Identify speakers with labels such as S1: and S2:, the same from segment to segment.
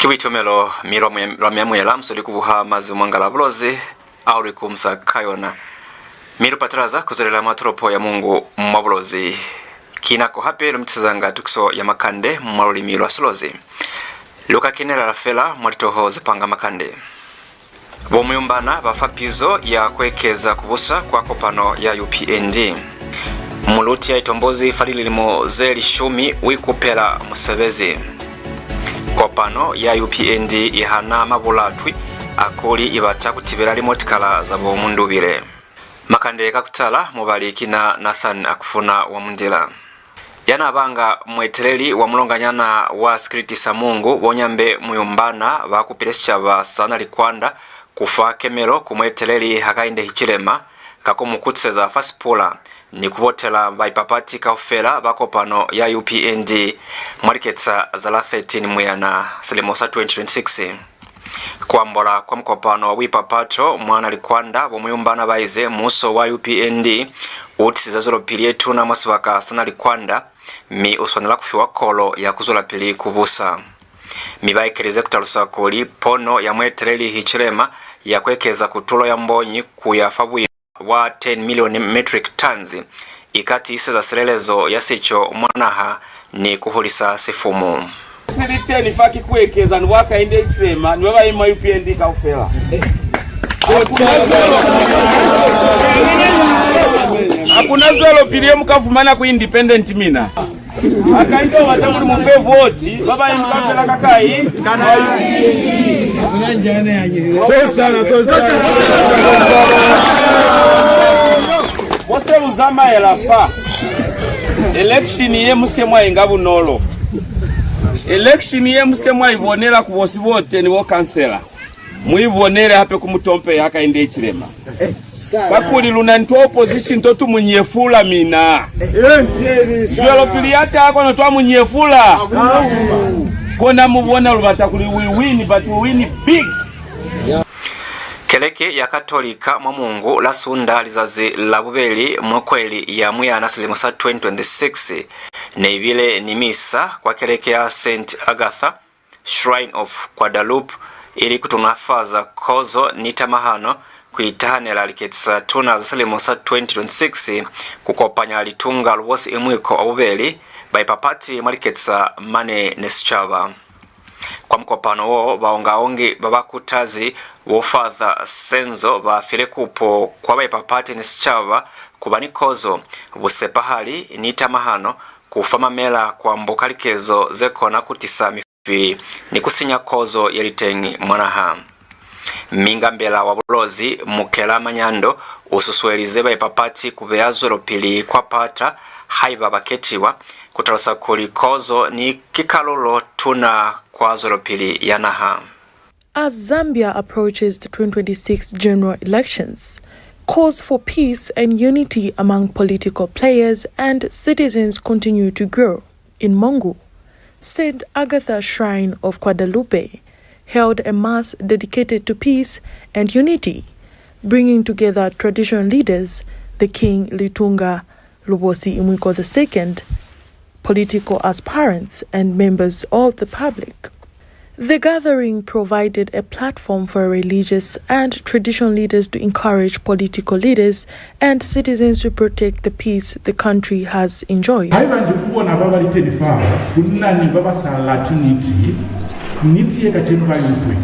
S1: Kiwitomelo miro lwamyamwela msoli kubuha mazi mwangala Bulozi auli kumsa kayona miru pataraza kuzorela matropo ya Mungu mwa Bulozi kinako hape lumtizanga tukso ya Makande Mwa Silozi luka kinela lafela mwalitoho zipanga Makande MUYUMBANA BAFA PIZO ya KUEKEZA KUBUSA kwa KOPANO ya UPND MULUTI YAITOMBOZI LILIMO LISHUMI UIKUPELA MUSEBEZI KOPANO ya UPND IHANA MABULATWI AKULI IBATA KUTIBELA LIMOTIKALA zabo MUNDUBILE Makande kakutala mubaliki na Nathan akufuna wa mundila yana banga mweteleli wa mulonganyana wa skriti sa Mungu bonyambe MUYUMBANA bakupelesha ba sana likwanda kufa kemelo kumweteleli hakainde hichilema kako mukutseza fasipula ni kubotela baipapati kaufela bakopano ya UPND mwariketsa zala 13 mwiyana silimosa 2026 kwambola kwa mkopano wa wipapato mwana likwanda wa MUYUMBANA baize muso wa UPND utisiza zolo pili yetu na mwasibaka sana likwanda mi uswanila kufiwa kolo ya kuzola pili KUBUSA mibaikeleze kutalusa kuli pono ya mweteleli hichilema ya KUEKEZA kutulo ya mbonyi kuyafabu wa 10 million metric tons ikati ise za serelezo ya sicho mwanaha ni kuhulisa sifumu
S2: Silite ni faki KUEKEZA nwaka inde ichilema nweba ima UPND kaufela hakuna zolo pili mukavumana ku independent mina akaito watamuli mufe vote baba imukafela kakai kuna njane yaje Wose uzama elafa election ye muske mwa ingabu nolo election ye muske mwa ibonera kubosi bote ni wo kansela muibonere hape kumutompe yaka inde ichilema kakuli luna ntu opposition totu munyefula mina Zwelo piliate hako no twa munyefula kona mubona lubata kuli we win but we win big
S1: Keleke ya Katolika mwa Mungu la sunda lizazi la bubeli mwekweli ya mwiyana silimosa 2026 neibile ni misa kwa keleke ya St. Agatha Shrine of Guadalupe ili kutunafaza kozo nitamahano kuitahanela liketsa tuna silimosa 2026 kukopanya litunga lubosi imwiko abubeli baipapati mwaliketsa mane nesichava kwa mkopano wo baongaongi babakutazi wo father senzo bafile kupo kwa baipapati nesichava kubani kozo busepahali nitamahano kufama mela kwa mbokalikezo zekona kutisa mifiri ni kusinya kozo yelitengi mwanaha minga mbela wa Bulozi mukela manyando ususwelize baipapati kubeazwelo pili kwa pata haiba baketiwa kutarosa kuli kozo ni kikalolo tuna kwa zwelo pili yanaha.
S3: As Zambia approaches the 2026 general elections, calls for peace and unity among political players and citizens continue to grow. In Mongu, St. Agatha Shrine of Guadalupe held a mass dedicated to peace and unity, bringing together traditional leaders, the King Litunga Lubosi Imwiko II, political aspirants, and members of the public. The gathering provided a platform for religious and traditional leaders to encourage political leaders and citizens to protect the peace the country has enjoyed.
S4: Niti yeka chenu bayutwe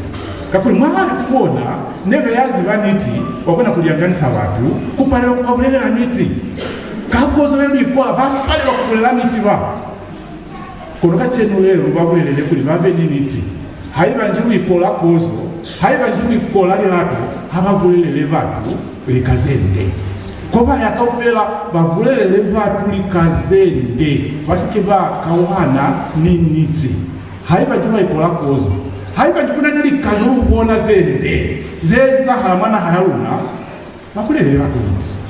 S4: kakuli mwali kuona nebe yazi baniti wakona kulianganisa watu kupalela kubulela niti kakozo wewe ikola bapale bakubulela niti ba konoka chenu lero babulele kuli babe niti haibanji wikola kozo haibanji wikola lilato hababulele batu likazende koba yakaufela babulele batu likazende basikiba kauhana ni niti haiba juma ikola kozo haiba jikuna nili kazo ubona zende zeza haramana haruna bakulele bakuti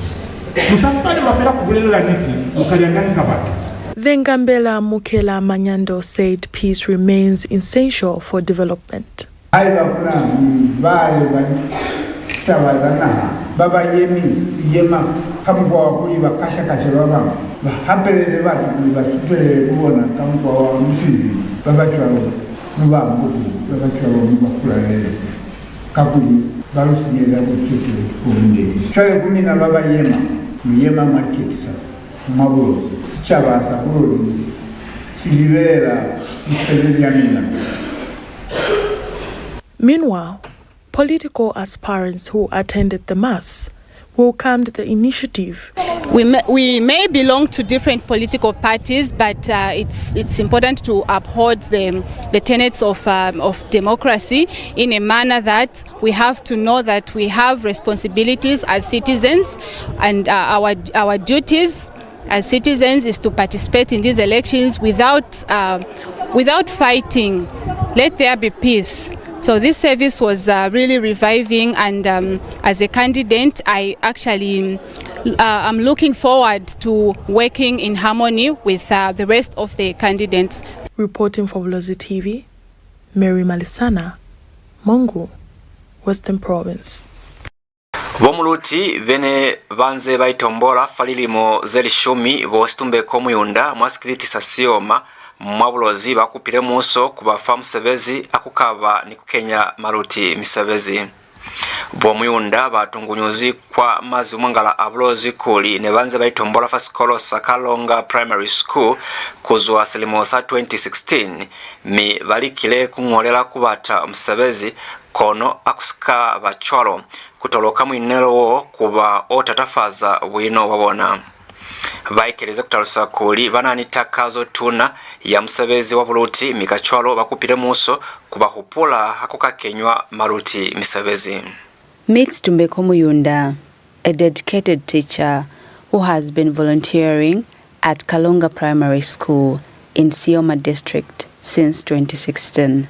S4: musapale bafera kubulela niti mukalianganisa batu.
S3: Ngambela Mukela Manyando said peace remains essential for development.
S5: Haiba kuna bale tawazana baba yema kamgwa wakuli bakasha baba hapelele batu basutele kubona kamgwa wa msiri baba chwangu mubambuki bakachwalo mubafulale kakuli balusigeza kukitu kuminde chale kumina baba yema muyema marketsa mabulozi chabasa kuloli silivera mseleli amina.
S3: Meanwhile, political aspirants who attended the mass welcomed the initiative.
S6: We may belong to different political parties, but it's important to uphold the tenets of democracy in a manner that we have to know that we have responsibilities as citizens, and our duties as citizens is to participate in these elections without fighting. Let there be peace. So this service was really reviving, and as a candidate, I actually I'm looking forward to working in harmony with the rest of the candidates.
S3: Reporting for Bulozi TV, Mary Malisana, Mongu, Western Province.
S1: Bomuluti vene vanze baitombola falilimo zelishumi vositumbe komuyunda mwasikiriti sasioma mwabulozi bakupire muso kubafa MUSEBEZI akukaba ni kukenya maluti MUSEBEZI. Bomuyunda batungunyuzi kwa mazi mwangala abulozi kuli ne banze baitombola fasikolo Sakalonga Primary School kuzwa silimo sa 2016 mi balikile kungolela kubata MUSEBEZI kono akusika bachwalo kutoloka mwinelo wo kuba otatafaza bwino wabona. Bayikereza kutalusa kuli banani takazo tuna ya MUSEBEZI wa Buluti mikachwalo bakupire muso kubahupula hakukakenywa maluti MUSEBEZI.
S7: Mixed Muyunda, a dedicated teacher who has been volunteering at Kalonga Primary School in Sioma District since 2016.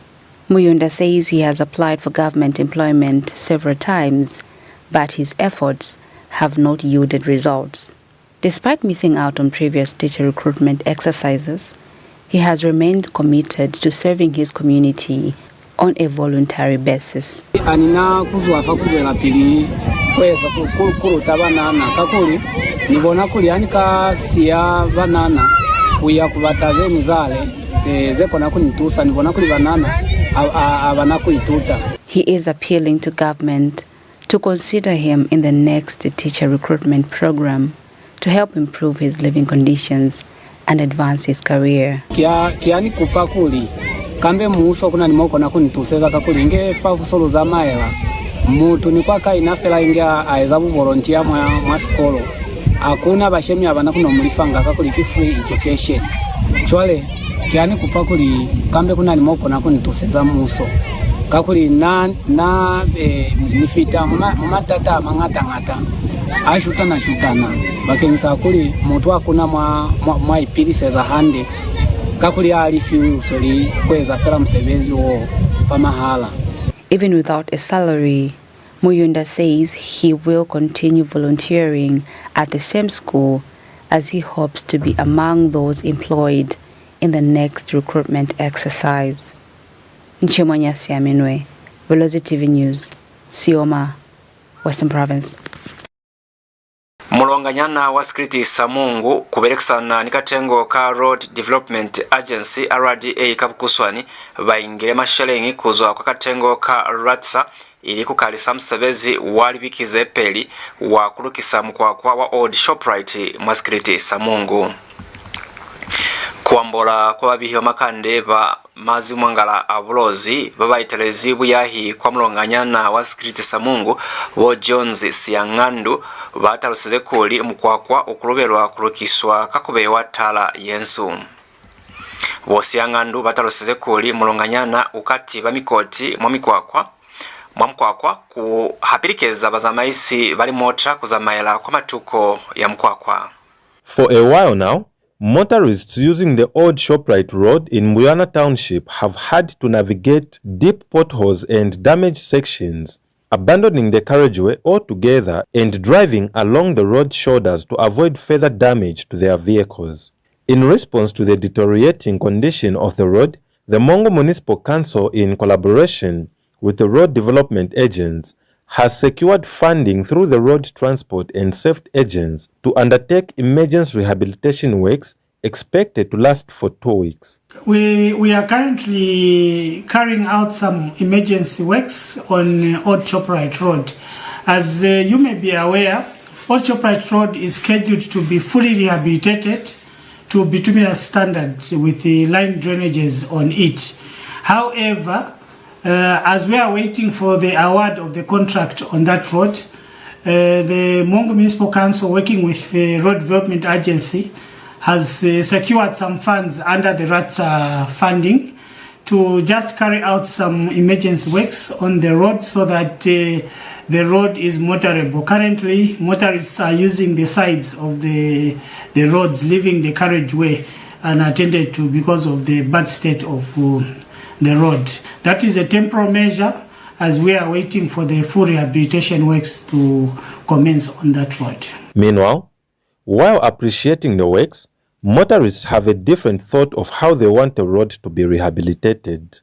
S7: Muyunda says he has applied for government employment several times, but his efforts have not yielded results. Despite missing out on previous teacher recruitment exercises, he has remained committed to serving his community on a voluntary basis.
S8: Anina kuzwa kuzwela pili kweza kukuruta banana kakuli nibona kuli anika siya banana kuya kubataze muzale zekona kunitusa nibona kuli banana abana kuituta.
S7: He is appealing to government to consider him in the next teacher recruitment program to help improve his living conditions and advance his career.
S8: Kiani kupakuli kambe muso kuna nimoko na kunituseza kakuli nge fafu solo za maela mutu ni kwaka inafela inga aizabu volunteer mwa skolo akuna bashemi abana kuno mulifanga kakuli free education chwale kiani kupakuli kambe kuna nimoko na kunituseza muso kakuli nifita matata mangata ashutana bakenisa kuli mutu akuna mwa ipilise za hande kakuli alifi soli kweza fela MUSEBEZI wo pamahala.
S7: Even without a salary, Muyunda says he will continue volunteering at the same school as he hopes to be among those employed in the next recruitment exercise. Nchemwanya Siamenwe, Bulozi TV News, Sioma, Western Province.
S1: Mulonganyana wa Sikiriti Samungu kuberekesana nikatengo ka Road Development Agency RDA kabukuswani baingire mashalengi kuzwa kwa katengo ka Ratsa ili kukalisa MUSEBEZI wali bikize peli wa kulukisa mkwakwa wa Old Shoprite mwa Sikiriti Samungu. Kuambola kwa babihiwa makande ba mazi mwangala abulozi babayitelezi buyahi kwa mulonganyana wa Sikiriti Samungu wo Jones Siyangandu batalusize kuli mukwakwa okulobelwa kulukiswa kakubewa tala yensu. Wo Siyangandu batalusize kuli mulonganyana ukati bamikoti mwamukwakwa kuhapirikeza bazamaisi bali mota kuzamaela kwa matuko ya mkwakwa.
S9: For a while now, motorists using the old Shoprite Road in Muyana Township have had to navigate deep potholes and damaged sections, abandoning the carriageway altogether and driving along the road shoulders to avoid further damage to their vehicles. In response to the deteriorating condition of the road, the Mongo Municipal Council, in collaboration with the road development agents, has secured funding through the Road Transport and Safety Agents to undertake emergency rehabilitation works expected to last for 2 weeks.
S10: We are currently carrying out some emergency works on Old Shoprite Road. As you may be aware, Old Shoprite Road is scheduled to be fully rehabilitated to bituminous standard with the line drainages on it. However, as we are waiting for the award of the contract on that road, the Mongo Municipal Council, working with the Road Development Agency, has secured some funds under the RATSA funding to just carry out some emergency works on the road so that the road is motorable. Currently, motorists are using the sides of the roads, leaving the carriageway unattended to because of the bad state of the road. That is a temporary measure as we are waiting for the full rehabilitation works to commence on that road.
S9: Meanwhile, while appreciating the works, motorists have a different thought of how they want the road to be rehabilitated.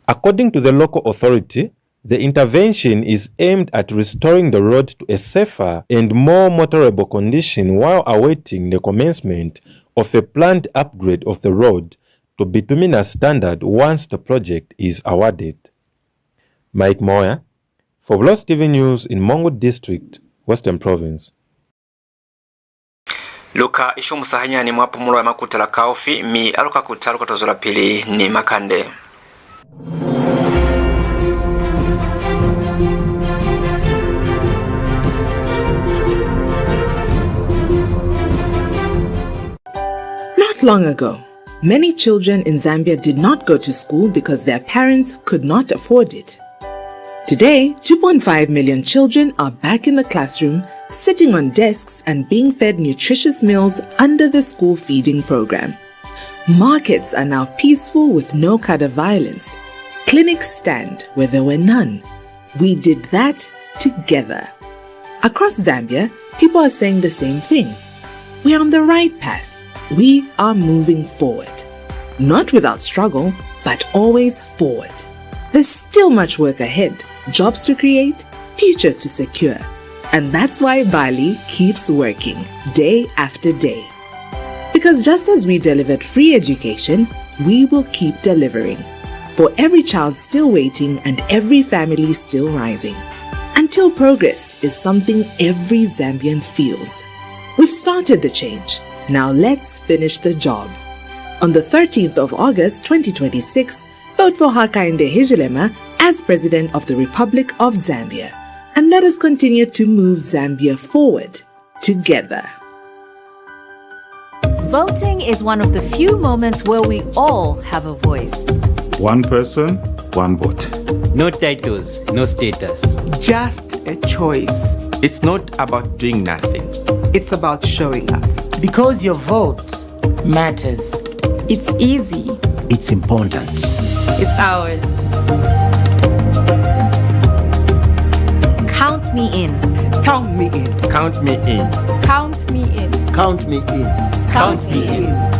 S9: According to the local authority, the intervention is aimed at restoring the road to a safer and more motorable condition while awaiting the commencement of a planned upgrade of the road to bituminous standard once the project is awarded. Mike Moya for Bulozi TV News in Mongo District, Western Province.
S1: Luka ishu musahanyani mwapumulo ya makuta la kaofi mi aluka kutaluka tozola pili ni Makande.
S11: Not long ago, many children in Zambia did not go to school because their parents could not afford it. Today, 2.5 million children are back in the classroom, sitting on desks and being fed nutritious meals under the school feeding program. Markets are now peaceful with no kind of violence. Clinics stand where there were none. We did that together. Across Zambia, people are saying the same thing. We're on the right path. We are moving forward. Not without struggle, but always forward. There's still much work ahead, jobs to create, futures to secure. And that's why Bali keeps working day after day. Because just as we delivered free education, we will keep delivering. For every child still waiting and every family still rising. Until progress is something every Zambian feels. We've started the change. Now let's finish the job. On the 13th of August 2026, vote for Hakainde Hichilema as President of the Republic of Zambia. And let us continue to move Zambia forward together.
S12: Voting is one of the few moments where we all have a voice.
S13: One person, one vote.
S14: No titles, no status.
S15: Just a choice.
S16: It's not about doing nothing.
S15: It's about showing up.
S17: Because your vote matters.
S18: It's easy.
S19: It's important.
S18: It's ours.
S12: Count me in.
S15: Count me in.
S16: Count me in.
S18: Count me in.
S19: Count me in.
S18: Count me in.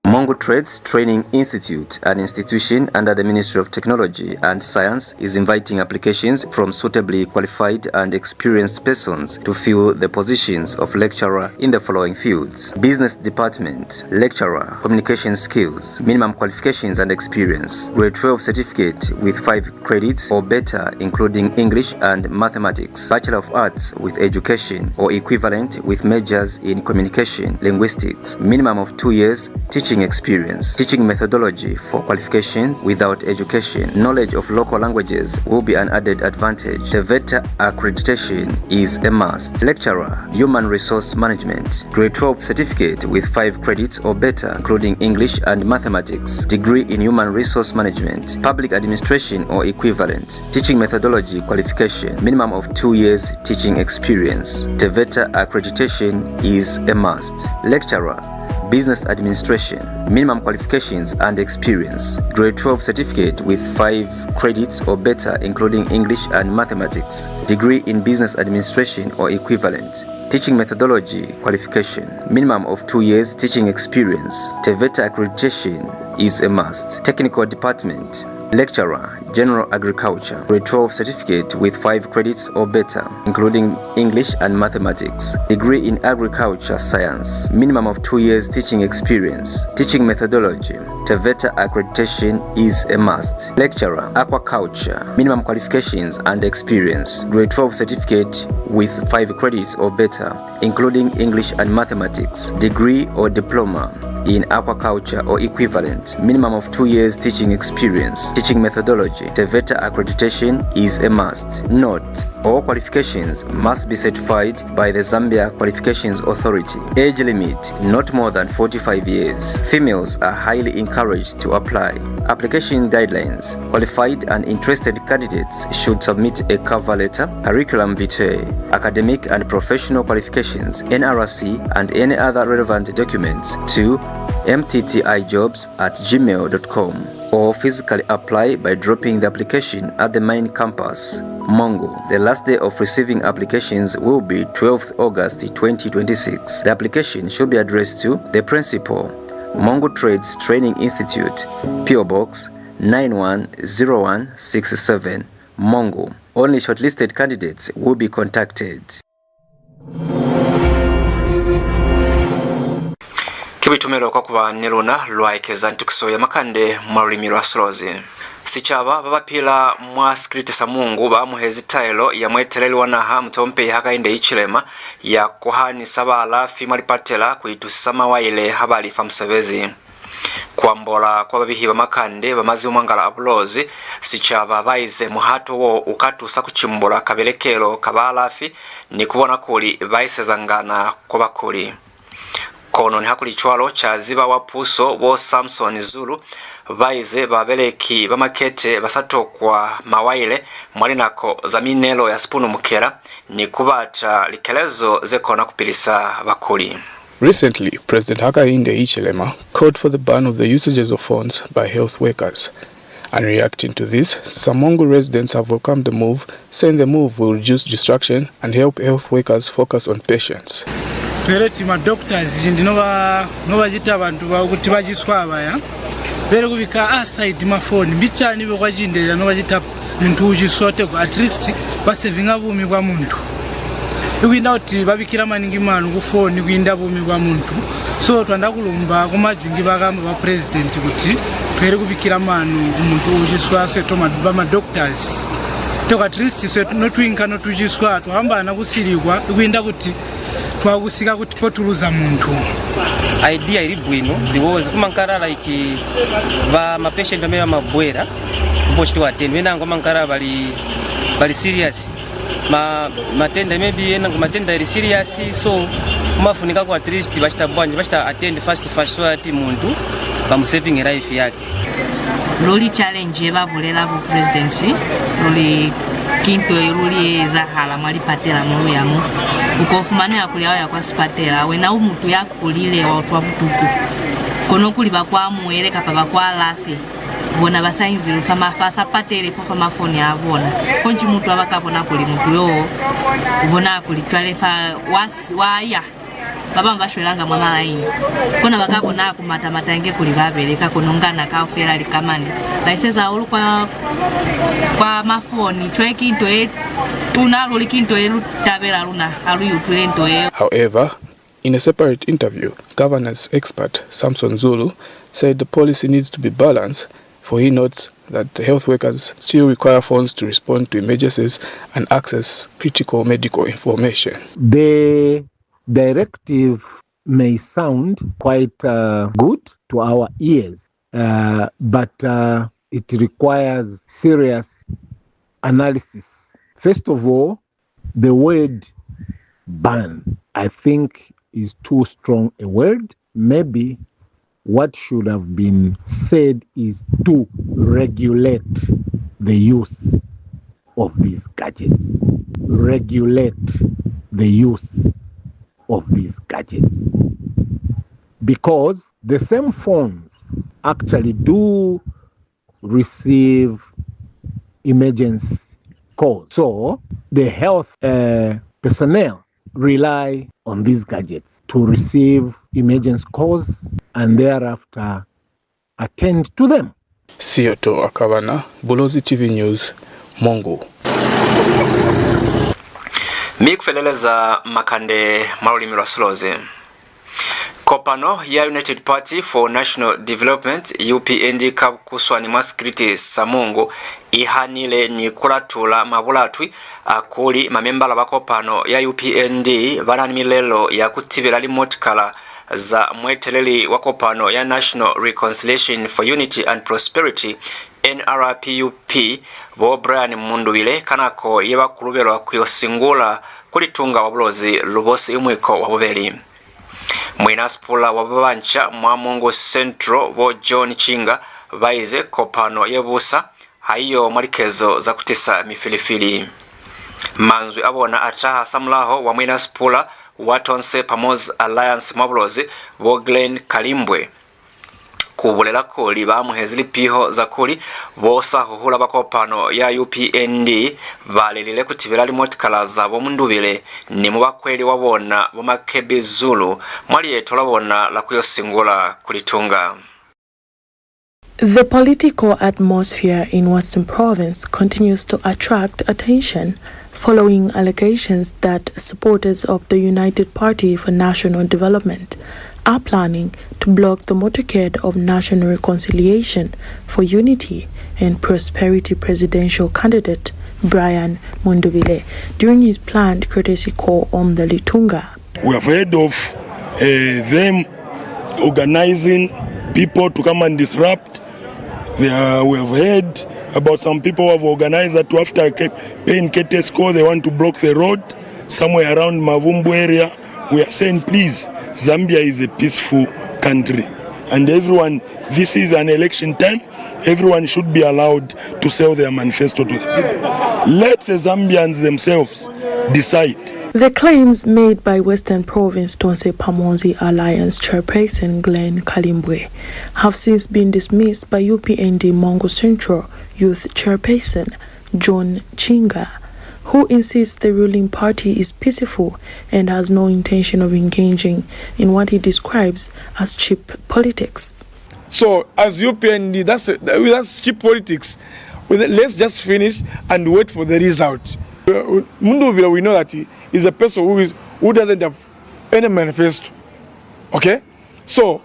S1: Mongo Trades Training Institute, an institution under the Ministry of Technology and Science, is inviting applications from suitably qualified and experienced persons to fill the positions of lecturer in the following fields: Business Department, Lecturer, Communication Skills, Minimum Qualifications and Experience, Grade 12 Certificate with 5 credits or better including English and Mathematics, Bachelor of Arts with Education or equivalent with majors in Communication, Linguistics, minimum of 2 years teaching experience. Teaching methodology for qualification without education. Knowledge of local languages will be an added advantage. TVETA accreditation is a must. Lecturer, Human Resource Management. Grade 12 certificate with 5 credits or better, including English and mathematics. Degree in Human Resource Management. Public Administration or equivalent. Teaching methodology qualification. Minimum of 2 years teaching experience. TVETA accreditation is a must. Lecturer, Business Administration, minimum qualifications and experience. Grade 12 certificate with 5 credits or better, including English and mathematics. Degree in Business Administration or equivalent. Teaching methodology qualification, minimum of 2 years teaching experience. TVETA accreditation is a must. Technical department. Lecturer, General Agriculture, Grade 12 certificate with 5 credits or better, including English and mathematics. Degree in Agriculture Science, minimum of 2 years teaching experience. Teaching methodology, TVETA accreditation is a must. Lecturer, Aquaculture, minimum qualifications and experience. Grade 12 certificate with 5 credits or better, including English and mathematics. Degree or diploma in aquaculture or equivalent, minimum of 2 years teaching experience. Teaching methodology, TVETA accreditation is a must. Note: all qualifications must be certified by the Zambia Qualifications Authority. Age limit, not more than 45 years. Females are highly encouraged to apply. Application guidelines: qualified and interested candidates should submit a cover letter, curriculum vitae, academic and professional qualifications, NRC, and any other relevant documents to mttijobs@gmail.com, or physically apply by dropping the application at the main campus, Mongo. The last day of receiving applications will be 12th August 2026. The application should be addressed to the principal, Mongo Trades Training Institute, PO Box 910167, Mongo. Only shortlisted candidates will be contacted. Kibitumelo kwa kuba niluna lwaikeza ntukiso ya Makande Mwa Silozi. Sichaba babapila mwa sikritisa Mungu ba muhezi tailo ya mweteleli wanaha mtompe hakainde ichilema ya kohani sabala fimalipatela kuitusisama waile habali fa MUSEBEZI. Kwambola kwa babihi ba Makande bamazi umwangala Bulozi sichaba baize muhato wo ukatusa kuchimbola kabelekelo kabalafi ni kubona kuli baisezangana kwa bakuli. Kono ni hakuli chwalo cha ziba wapuso bo Samson Zulu baize babeleki bamakete basato kwa mawaile mwalinako za minelo ya spunu mukera ni kubata likelezo zekona kupilisa bakuli.
S20: Recently, President Hakainde Hichilema called for the ban of the usages of phones by health workers. And reacting to this, some Mongo residents have welcomed the move, saying the move will reduce distraction and help health workers focus on patients.
S10: Pereti ma doctors ndinova jita abantu bakuti bajiswa abaya bere kubika aside ma phone bicha nibe kwajindela nova jita muntu ujisote at least basevinga bumi kwa muntu ukwinda uti babikira maningi manu ku phone kwinda bumi kwa muntu so twanda kulumba kumajungi bakamba ba president kuti twere kubikira manu umuntu ujiswa seto ma doctors to at least so notwinka notujiswa tuhamba na kusilikwa ukwinda kuti twagusika kuti potuluza muntu.
S21: Idea iri bwino because kumankara like va ma patient amene mabwera mpochiti watende wena ngo mankara bali serious matenda maybe ena ngo matenda iri serious so kumafunika kwa at least bachita bwanje bachita attend fast so ati muntu bamu saving life yake.
S22: Loli challenge babulela ku presidency loli kinto iruli zahala mwali patela mulu yamu ukofumane akuliawa ya kwa sipatela wena umutu yakulile wa utwa butuku kono kuli bakwa mueleka pa bakwa lafe bona basainzi rufama fasa patele fofa mafoni abona konji mutu abakabona kuli mutu yo ubona kuli kalefa waya baba mbashwelanga mama laini kona bakabona kumata matange kuli babeleka konongana ka ofera likamani baiseza ulu kwa mafoni chweki into tunalo likinto tabela luna aluyutule into.
S20: However, in a separate interview, governance expert Samson Zulu said the policy needs to be balanced, for he notes that health workers still require phones to respond to emergencies and access critical medical information.
S23: The directive may sound quite good
S2: to our ears, but it requires serious analysis. First of all, the word ban, I think, is too strong a word. Maybe what should have been said is to regulate the use of these gadgets. Regulate the use of these gadgets. Because the same phones actually do receive emergency calls. So the health personnel rely on these gadgets to receive emergency calls and thereafter attend to them.
S20: Siyoto Akabana, Bulozi TV News, Mongo.
S1: Mikufeleleza Makande Mwa Silozi. KOPANO ya United Party for National Development UPND kakuswani maskiriti samungu ihanile ni kulatula MABULATWI akuli mamembala ba KOPANO ya UPND banani milelo ya KUTIBELA LIMOTIKALA za mweteleli wa KOPANO ya National Reconciliation for Unity and Prosperity NRPUP bo Brian MUNDUBILE kanako yeba kulubelwa kuyosingula kulitunga wabulozi lubosi imwiko wabubeli. Mwinaspula wababancha mwamungu Central bo John Chinga baize KOPANO yebusa haiyo mwalikezo za kutisa mifilifili. Manzwi abona ataha samlaho wa mwinaspula watonse pamoza Alliance Mabulozi bo Glen Kalimbwe. Kubulela kuli bamuhezili piho za kuli bosa huhula ba KOPANO ya UPND balilile KUTIBELA LIMOTIKALA zabo MUNDUBILE ni mubakweli wabona bomakebe Zulu mwali yetu labona la kuyosingula kulitunga.
S3: The political atmosphere in Western Province continues to attract attention following allegations that supporters of the United Party for National Development are planning to block the motorcade of National Reconciliation for Unity and Prosperity presidential candidate Brian MUNDUBILE during his planned courtesy call on the Litunga.
S4: We have heard of them organizing people to come and disrupt. We have heard about some people who have organized that after paying courtesy call they want to block the road somewhere around Mavumbu area. We are saying, please, Zambia is a peaceful country. And everyone, this is an election time, everyone should be allowed to sell their manifesto to the people. Let the Zambians themselves decide.
S3: The claims made by Western Province Tonse Pamonzi Alliance chairperson Glen Kalimbwe have since been dismissed by UPND Mongo Central Youth chairperson John Chinga, who insists the ruling party is peaceful and has no intention of engaging in what he describes as cheap politics.
S20: So, as UPND, that's cheap politics. Let's just finish and wait for the result. MUNDUBILE, we know that he is a person who doesn't have any manifesto. Okay? So,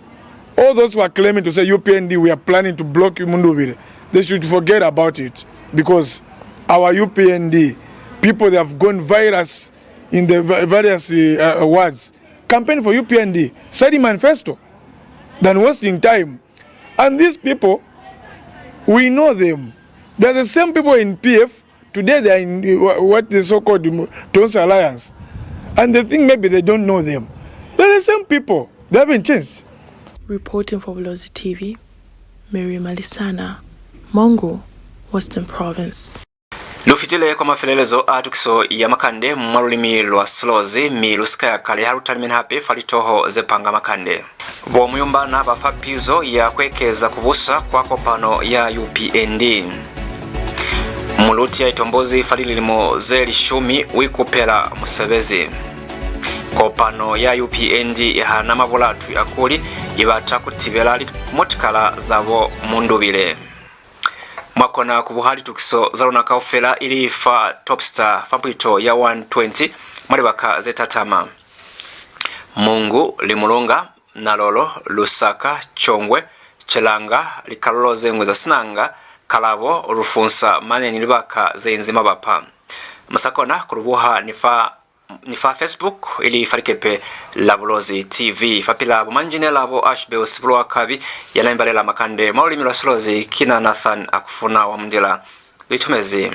S20: all those who are claiming to say UPND, we are planning to block MUNDUBILE, they should forget about it, because our UPND, people, they have gone virus in the various words. Campaign for UPND, signing manifesto, than wasting time. And these people, we know them. They're the same people in PF. Today they are in what the so-called Tonse Alliance. And they think maybe they don't know them. They're the same people. They haven't changed.
S3: Reporting for Bulozi TV, Mary Malisana, Mongo, Western Province.
S1: Lufitile kwa mafelelezo atukiso ya Makande Mwa Silozi mi lusika kali harutalimini hape falitoho zepanga Makande. Bo MUYUMBANA BAFA PIZO ya KUEKEZA KUBUSA kwa KOPANO ya UPND. MULUTI YAITOMBOZI LILIMO LISHUMI UIKUPELA MUSEBEZI. KOPANO ya UPND IHANA MABULATWI AKULI IBATA KUTIBELA LIMOTIKALA zabo MUNDUBILE. Mwakona kubuhali tukiso zalona kaufela ilifa TopStar fampwito ya 120 malibaka zetatama. Mungu limulunga nalolo lusaka chongwe chelanga likalolo zengwe za sinanga kalabo rufunsa maneni libaka zenzima bapa. Masakona kurubuha nifa nifa Facebook ili farikepe la Bulozi TV fapila bumanjine labo Ashbeus Bulwa kabi yanaimbalela Makande Mwa Silozi kina Nathan akufuna wa mndila litumezi.